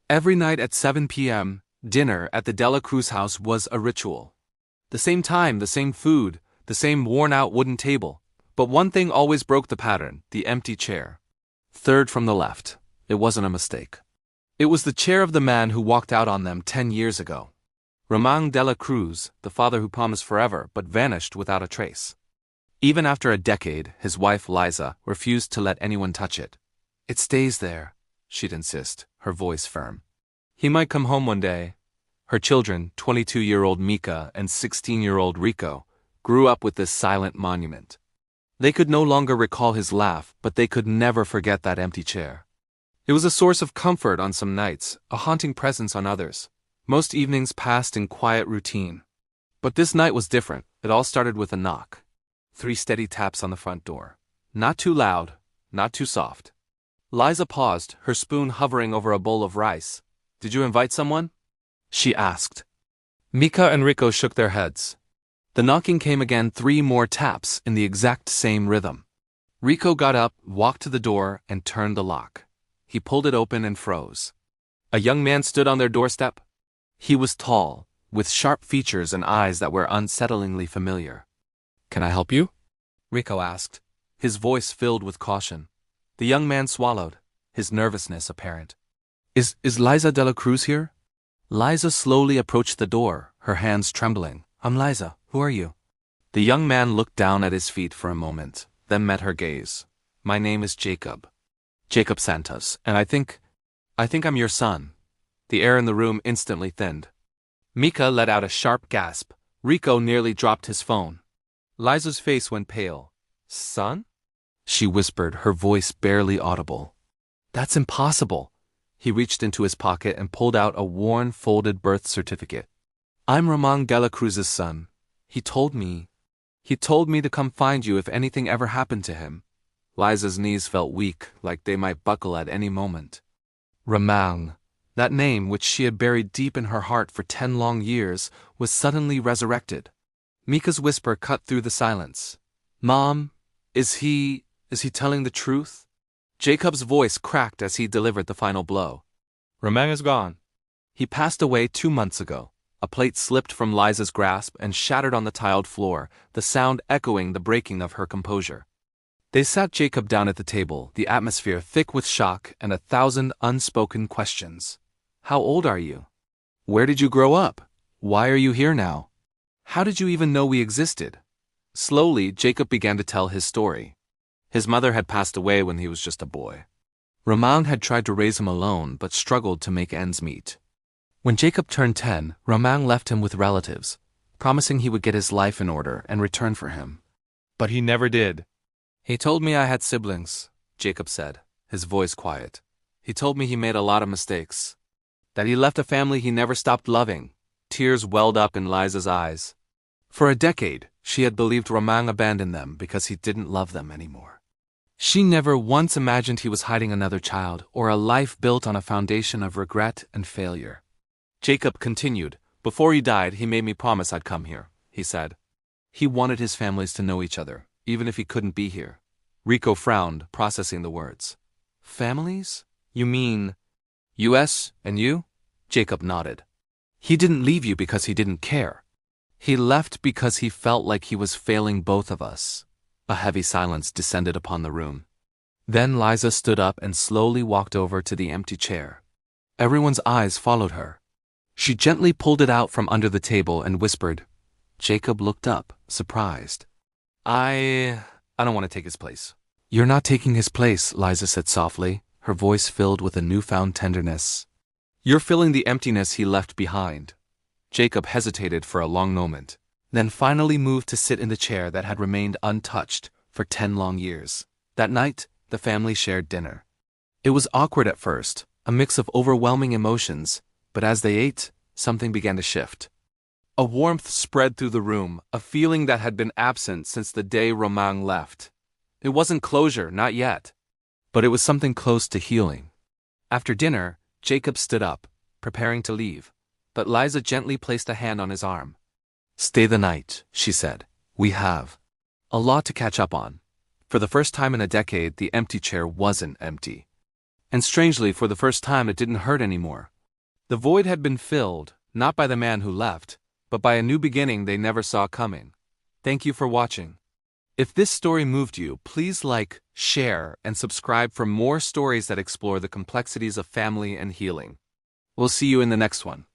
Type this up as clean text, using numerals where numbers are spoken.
Every night at 7 p.m., dinner at the Dela Cruz house was a ritual. The same time, the same food, the same worn-out wooden table. But one thing always broke the pattern: the empty chair. Third from the left. It wasn't a mistake. It was the chair of the man who walked out on them 10 years ago. Ramon de la Cruz, the father who promised forever but vanished without a trace. Even after a decade, his wife Liza refused to let anyone touch it. "It stays there," she'd insist, her voice firm. "He might come home one day." Her children, 22-year-old Mika and 16-year-old Rico, grew up with this silent monument. They could no longer recall his laugh, but they could never forget that empty chair. It was a source of comfort on some nights, a haunting presence on others. Most evenings passed in quiet routine. But this night was different. It all started with a knock. 3 steady taps on the front door. Not too loud, not too soft. Liza paused, her spoon hovering over a bowl of rice. "Did you invite someone?" she asked. Mika and Rico shook their heads. The knocking came again, 3 more taps in the exact same rhythm. Rico got up, walked to the door, and turned the lock. He pulled it open and froze. A young man stood on their doorstep. He was tall, with sharp features and eyes that were unsettlingly familiar. "Can I help you?" Rico asked, his voice filled with caution. The young man swallowed, his nervousness apparent. Is Liza de la Cruz here?" Liza slowly approached the door, her hands trembling. "I'm Liza. Who are you?" The young man looked down at his feet for a moment, then met her gaze. "My name is Jacob. Jacob Santos, and I think I'm your son." The air in the room instantly thinned. Mika let out a sharp gasp. Rico nearly dropped his phone. Liza's face went pale. "Son?" she whispered, her voice barely audible. "That's impossible." He reached into his pocket and pulled out a worn, folded birth certificate. "I'm Ramon de la Cruz's son. He told me to come find you if anything ever happened to him." Liza's knees felt weak, like they might buckle at any moment. Ramon, that name which she had buried deep in her heart for 10 long years, was suddenly resurrected. Mika's whisper cut through the silence. "Mom, is he telling the truth?" Jacob's voice cracked as he delivered the final blow. "Ramon is gone. He passed away 2 months ago." A plate slipped from Liza's grasp and shattered on the tiled floor, the sound echoing the breaking of her composure. They sat Jacob down at the table, the atmosphere thick with shock and 1,000 unspoken questions. "How old are you? Where did you grow up? Why are you here now? How did you even know we existed?" Slowly, Jacob began to tell his story. His mother had passed away when he was just a boy. Ramon had tried to raise him alone, but struggled to make ends meet. When Jacob turned 10, Ramon left him with relatives, promising he would get his life in order and return for him. But he never did. "He told me I had siblings," Jacob said, his voice quiet. "He told me he made a lot of mistakes. That he left a family he never stopped loving." Tears welled up in Liza's eyes. For a decade, she had believed Ramon abandoned them because he didn't love them anymore. She never once imagined he was hiding another child or a life built on a foundation of regret and failure. Jacob continued. "Before he died, he made me promise I'd come here," he said. He wanted his families to know each other, even if he couldn't be here. Rico frowned, processing the words. "Families? You mean US and you?" Jacob nodded. "He didn't leave you because he didn't care. He left because he felt like he was failing both of us." A heavy silence descended upon the room. Then Liza stood up and slowly walked over to the empty chair. Everyone's eyes followed her. She gently pulled it out from under the table and whispered. Jacob looked up, surprised. I don't want to take his place." "You're not taking his place," Liza said softly, her voice filled with a newfound tenderness. "You're filling the emptiness he left behind." Jacob hesitated for a long moment, then finally moved to sit in the chair that had remained untouched for 10 long years. That night, the family shared dinner. It was awkward at first, a mix of overwhelming emotions, but as they ate, something began to shift. A warmth spread through the room, a feeling that had been absent since the day Ramon left. It wasn't closure, not yet, but it was something close to healing. After dinner, Jacob stood up, preparing to leave, but Liza gently placed a hand on his arm. "Stay the night," she said. "We have a lot to catch up on." For the first time in a decade, the empty chair wasn't empty. And strangely, for the first time, it didn't hurt anymore. The void had been filled, not by the man who left, but by a new beginning they never saw coming. Thank you for watching. If this story moved you, please like, share, and subscribe for more stories that explore the complexities of family and healing. We'll see you in the next one.